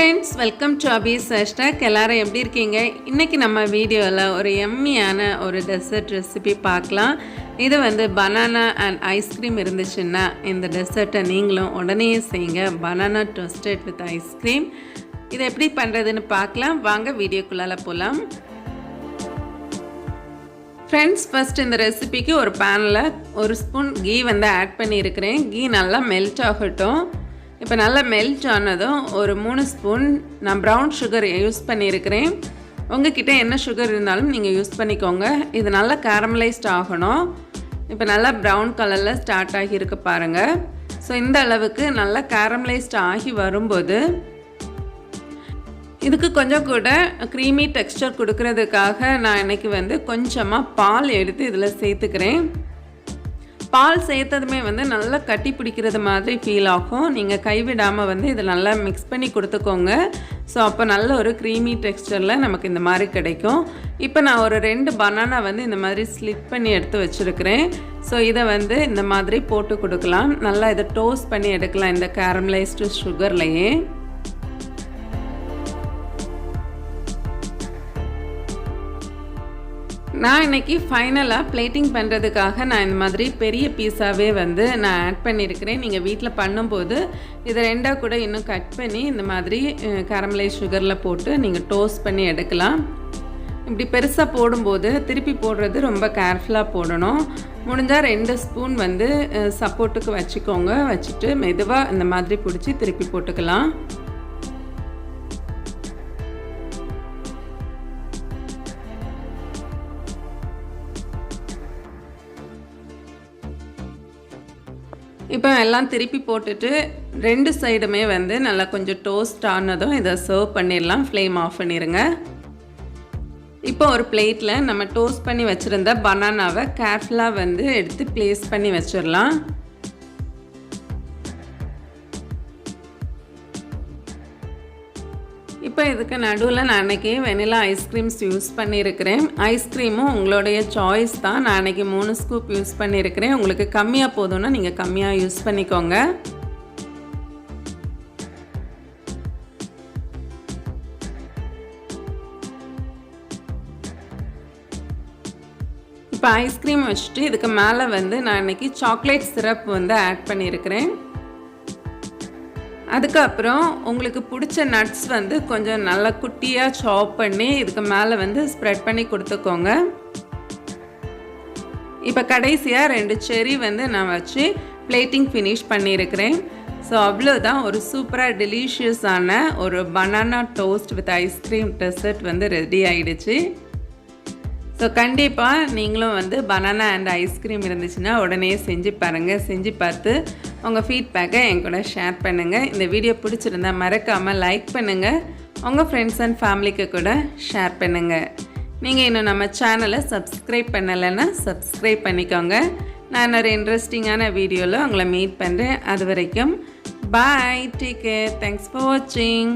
friends, welcome to Abhi's hashtag. எல்லாரும் எப்படி இருக்கீங்க? இன்னைக்கு நம்ம வீடியோல ஒரு எம்மியான ஒரு டெசர்ட் ரெசிபி பார்க்கலாம். இது வந்து banana and ice cream இருந்துச்சுன்னா இந்த டெசர்ட்டை நீங்களும் உடனே செய்யுங்க. banana toasted with ice cream. இதை எப்படி பண்றதுன்னு பார்க்கலாம். வாங்க வீடியோக்குள்ளால போலாம். Friends, first இந்த ரெசிபிக்கு ஒரு பேனில் ஒரு ஸ்பூன் கீ வந்து ஆட் பண்ணியிருக்கிறேன். கீ நல்லா மெல்ட் ஆகட்டும். இப்போ நல்லா மெல்ட் ஆனதும் ஒரு 3 ஸ்பூன் நான் ப்ரௌன் சுகர் யூஸ் பண்ணியிருக்கிறேன். உங்ககிட்ட என்ன சுகர் இருந்தாலும் நீங்கள் யூஸ் பண்ணிக்கோங்க. இது நல்லா கேரமலைஸ்ட் ஆகணும். இப்போ நல்லா ப்ரௌன் கலரில் ஸ்டார்ட் ஆகியிருக்கு பாருங்கள். ஸோ இந்த அளவுக்கு நல்லா கேரமலைஸ்ட் ஆகி வரும்போது இதுக்கு கொஞ்சம் கூட க்ரீமி டெக்ஸ்சர் கொடுக்கறதுக்காக நான் இன்றைக்கி வந்து கொஞ்சமாக பால் எடுத்து இதில் சேர்த்துக்கிறேன். பால் சேர்த்ததுமே வந்து நல்லா கட்டி பிடிக்கிறது மாதிரி ஃபீல் ஆகும். நீங்கள் கைவிடாமல் வந்து இதை நல்லா மிக்ஸ் பண்ணி கொடுத்துக்கோங்க. ஸோ அப்போ நல்ல ஒரு க்ரீமி டெக்ஸ்சரில் நமக்கு இந்த மாதிரி கிடைக்கும். இப்போ நான் ஒரு 2 பனானா வந்து இந்த மாதிரி ஸ்லிட் பண்ணி எடுத்து வச்சுருக்கிறேன். ஸோ இதை வந்து இந்த மாதிரி போட்டு கொடுக்கலாம். நல்லா இதை டோஸ்ட் பண்ணி எடுக்கலாம் இந்த கேரமலைஸ்டு சுகர்லையே. நான் இன்றைக்கி ஃபைனலாக பிளேட்டிங் பண்ணுறதுக்காக நான் இந்த மாதிரி பெரிய பீஸாகவே வந்து நான் ஆட் பண்ணியிருக்கிறேன். நீங்கள் வீட்டில் பண்ணும்போது இதை 2ஆக கூட இன்னும் கட் பண்ணி இந்த மாதிரி கேரமலைஸ் சுகரில் போட்டு நீங்கள் டோஸ்ட் பண்ணி எடுக்கலாம். இப்படி பெருசாக போடும்போது திருப்பி போடுறது ரொம்ப கேர்ஃபுல்லாக போடணும். முடிஞ்சால் 2 ஸ்பூன் வந்து சப்போர்ட்டுக்கு வச்சுக்கோங்க. வச்சுட்டு மெதுவாக இந்த மாதிரி பிடிச்சி திருப்பி போட்டுக்கலாம். இப்போ எல்லாம் திருப்பி போட்டுட்டு 2 சைடுமே வந்து நல்லா கொஞ்சம் டோஸ்ட் ஆனதும் இதை சர்வ் பண்ணிடலாம். ஃப்ளேம் ஆஃப் பண்ணிடுங்க. இப்போ ஒரு பிளேட்டில் நம்ம டோஸ்ட் பண்ணி வச்சுருந்த பனானாவை கேர்ஃபுல்லாக வந்து எடுத்து ப்ளேஸ் பண்ணி வச்சிடலாம். இப்போ இதுக்கு நடுவில் நான் அன்றைக்கி வெனிலா ஐஸ்கிரீம்ஸ் யூஸ் பண்ணியிருக்கிறேன். ஐஸ்கிரீமும் உங்களுடைய சாய்ஸ் தான். நான் அன்றைக்கி 3 ஸ்கூப் யூஸ் பண்ணியிருக்கிறேன். உங்களுக்கு கம்மியாக போதும்னா நீங்கள் கம்மியாக யூஸ் பண்ணிக்கோங்க. இப்போ ஐஸ்கிரீம் வச்சுட்டு இதுக்கு மேலே வந்து நான் இன்றைக்கி சாக்லேட் சிரப் வந்து ஆட் பண்ணியிருக்கிறேன். அதுக்கப்புறம் உங்களுக்கு பிடிச்ச நட்ஸ் வந்து கொஞ்சம் நல்லா குட்டியாக சாப் பண்ணி இதுக்கு மேலே வந்து ஸ்ப்ரெட் பண்ணி கொடுத்துக்கோங்க. இப்போ கடைசியாக 2 செர்ரி வந்து நான் வச்சு பிளேட்டிங் ஃபினிஷ் பண்ணியிருக்கிறேன். ஸோ அவ்வளோதான், ஒரு சூப்பராக டெலிஷியஸான ஒரு banana toast with ice cream dessert வந்து ரெடி ஆகிடுச்சு. ஸோ கண்டிப்பாக நீங்களும் வந்து பனானா அண்ட் ஐஸ்கிரீம் இருந்துச்சுன்னா உடனே செஞ்சு பாருங்கள். செஞ்சு பார்த்து உங்கள் ஃபீட்பேக்கை என் கூட ஷேர் பண்ணுங்கள். இந்த வீடியோ பிடிச்சிருந்தா மறக்காமல் லைக் பண்ணுங்கள். உங்கள் ஃப்ரெண்ட்ஸ் அண்ட் ஃபேமிலிக்கு கூட ஷேர் பண்ணுங்கள். நீங்கள் இன்னும் நம்ம சேனலை சப்ஸ்கிரைப் பண்ணலைன்னா சப்ஸ்கிரைப் பண்ணிக்கோங்க. நான் ஒரு இன்ட்ரெஸ்டிங்கான வீடியோவில் உங்களை மீட் பண்ணுறேன். அது வரைக்கும் பாய், டேக் கேர், தேங்க்ஸ் ஃபார் வாட்சிங்.